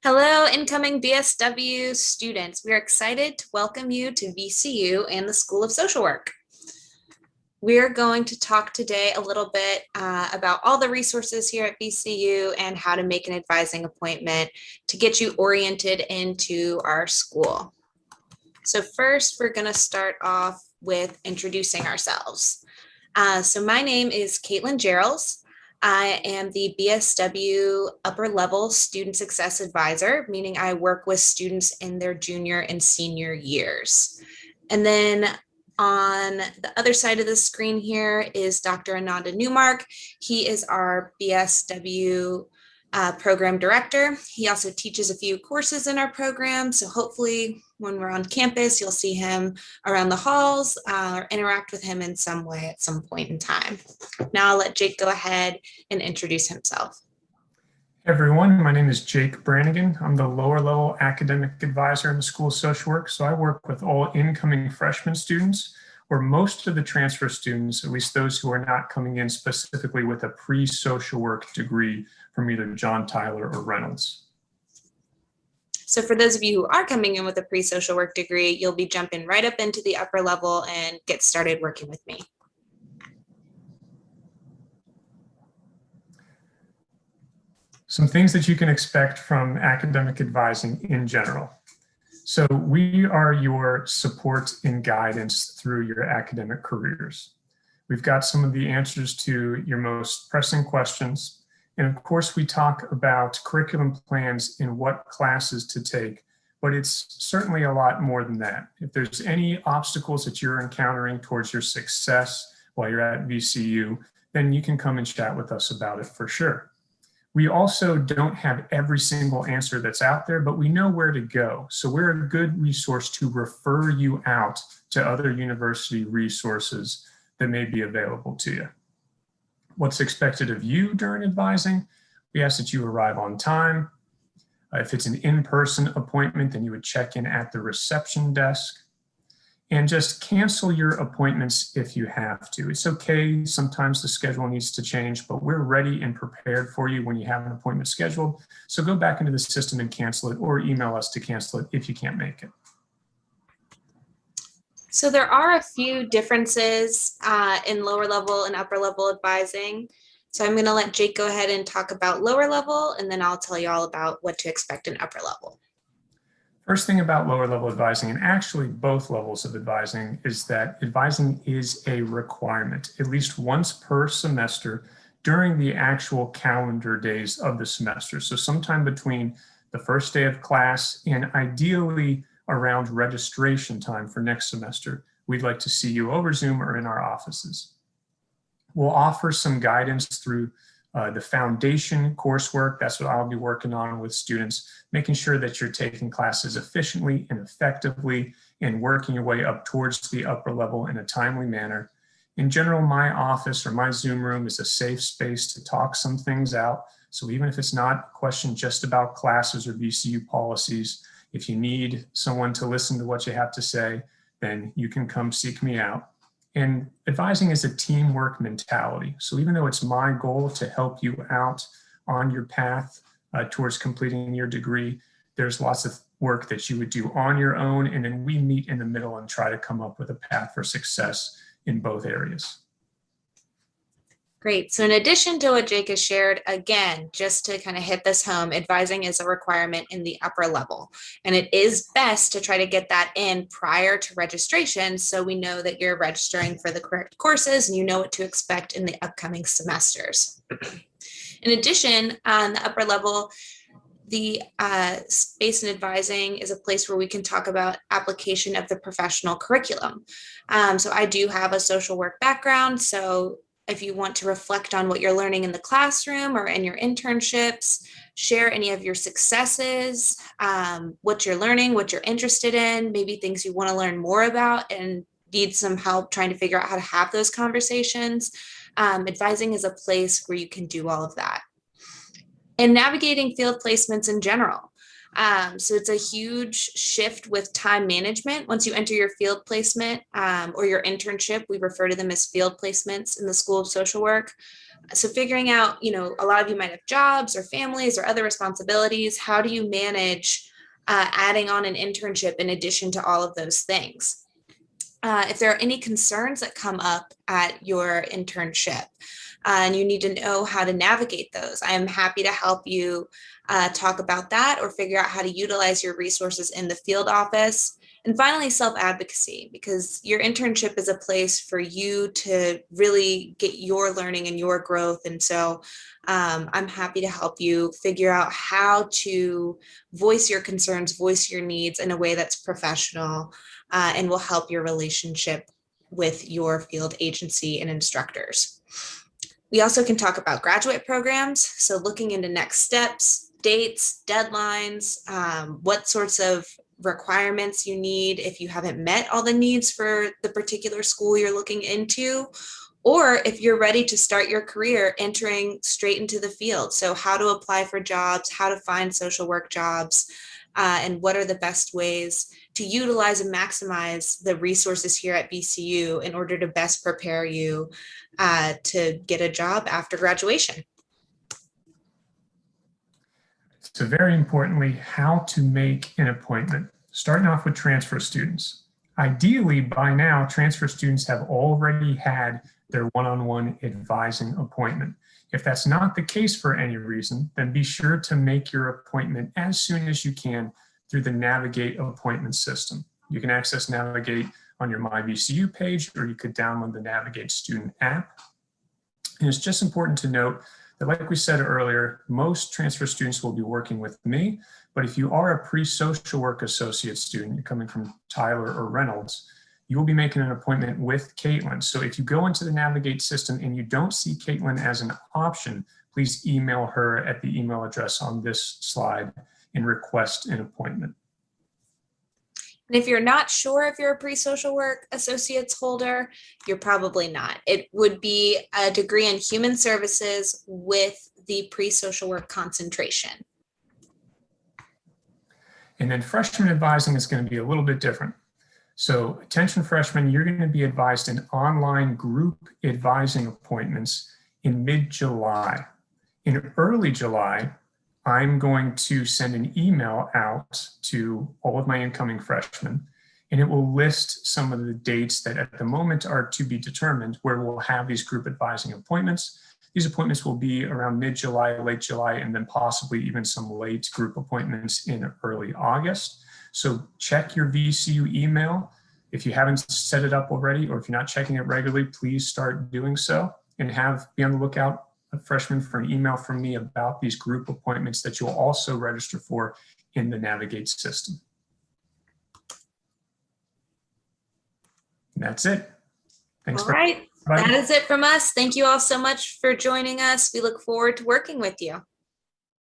Hello, incoming B.S.W students. We are excited to welcome you to VCU and the School of Social Work. We're going to talk today a little bit about all the resources here at VCU and how to make an advising appointment to get you oriented into our school. So first, we're going to start off with introducing ourselves. So my name is Katelynn Jarrells. I am the B.S.W upper level student success advisor, meaning I work with students in their junior and senior years. And then on the other side of the screen here is Dr. Ananda Newmark. He is our B.S.W program director. He also teaches a few courses in our program. So hopefully when we're on campus, you'll see him around the halls or interact with him in some way at some point in time. Now I'll let Jake go ahead and introduce himself. Hey everyone, my name is Jake Branigan. I'm the lower level academic advisor in the School of Social Work. So I work with all incoming freshman students, or most of the transfer students, at least those who are not coming in specifically with a pre-social work degree from either John Tyler or Reynolds. So for those of you who are coming in with a pre-social work degree, you'll be jumping right up into the upper level and get started working with me. Some things that you can expect from academic advising in general. So we are your support and guidance through your academic careers. We've got some of the answers to your most pressing questions. And of course, we talk about curriculum plans and what classes to take, but it's certainly a lot more than that. If there's any obstacles that you're encountering towards your success while you're at VCU, then you can come and chat with us about it for sure. We also don't have every single answer that's out there, but we know where to go. So we're a good resource to refer you out to other university resources that may be available to you. What's expected of you during advising? We ask that you arrive on time. If it's an in-person appointment, then you would check in at the reception desk. And just cancel your appointments if you have to. It's okay, sometimes the schedule needs to change, but we're ready and prepared for you when you have an appointment scheduled. So go back into the system and cancel it, or email us to cancel it if you can't make it. So there are a few differences in lower level and upper level advising. So I'm going to let Jake go ahead and talk about lower level, and then I'll tell you all about what to expect in upper level. First thing about lower level advising, and actually both levels of advising, is that advising is a requirement, at least once per semester during the actual calendar days of the semester. So sometime between the first day of class and ideally around registration time for next semester, we'd like to see you over Zoom or in our offices. We'll offer some guidance through the foundation coursework. That's what I'll be working on with students, making sure that you're taking classes efficiently and effectively and working your way up towards the upper level in a timely manner. In general, my office or my Zoom room is a safe space to talk some things out. So even if it's not a question just about classes or VCU policies, if you need someone to listen to what you have to say, then you can come seek me out. And advising is a teamwork mentality. So even though it's my goal to help you out on your path towards completing your degree, there's lots of work that you would do on your own. And then we meet in the middle and try to come up with a path for success in both areas. Great. So in addition to what Jake has shared, again, just to kind of hit this home, advising is a requirement in the upper level. And it is best to try to get that in prior to registration so we know that you're registering for the correct courses and you know what to expect in the upcoming semesters. In addition, on the upper level, the space in advising is a place where we can talk about application of the professional curriculum. So I do have a social work background, so if you want to reflect on what you're learning in the classroom or in your internships, share any of your successes, what you're learning, what you're interested in, maybe things you want to learn more about and need some help trying to figure out how to have those conversations. Advising is a place where you can do all of that. And navigating field placements in general. So it's a huge shift with time management. Once you enter your field placement or your internship, we refer to them as field placements in the School of Social Work. So figuring out, a lot of you might have jobs or families or other responsibilities. How do you manage adding on an internship in addition to all of those things? If there are any concerns that come up at your internship and you need to know how to navigate those, I am happy to help you talk about that or figure out how to utilize your resources in the field office. And finally, self-advocacy, because your internship is a place for you to really get your learning and your growth. And so I'm happy to help you figure out how to voice your concerns, voice your needs in a way that's professional and will help your relationship with your field agency and instructors. We also can talk about graduate programs. So looking into next steps, dates, deadlines, what sorts of requirements you need if you haven't met all the needs for the particular school you're looking into, or if you're ready to start your career entering straight into the field. So how to apply for jobs, how to find social work jobs, and what are the best ways to utilize and maximize the resources here at VCU in order to best prepare you to get a job after graduation. So very importantly, how to make an appointment, starting off with transfer students. Ideally, by now, transfer students have already had their one-on-one advising appointment. If that's not the case for any reason, then be sure to make your appointment as soon as you can through the Navigate appointment system. You can access Navigate on your My VCU page, or you could download the Navigate student app. And it's just important to note that, like we said earlier, most transfer students will be working with me, but if you are a pre-social work associate student, you're coming from Tyler or Reynolds, you will be making an appointment with Katelynn. So if you go into the Navigate system and you don't see Katelynn as an option, please email her at the email address on this slide and request an appointment. And if you're not sure if you're a pre-social work associates holder, you're probably not. It would be a degree in human services with the pre-social work concentration. And then freshman advising is going to be a little bit different. So attention freshmen, you're going to be advised in online group advising appointments in mid-July. In early July, I'm going to send an email out to all of my incoming freshmen, and it will list some of the dates that at the moment are to be determined where we'll have these group advising appointments. These appointments will be around mid-July, late July, and then possibly even some late group appointments in early August. So check your VCU email. If you haven't set it up already, or if you're not checking it regularly, please start doing so, and be on the lookout, a freshman, for an email from me about these group appointments that you'll also register for in the Navigate system. And that's it. Thanks. All right. That is it from us. Thank you all so much for joining us. We look forward to working with you.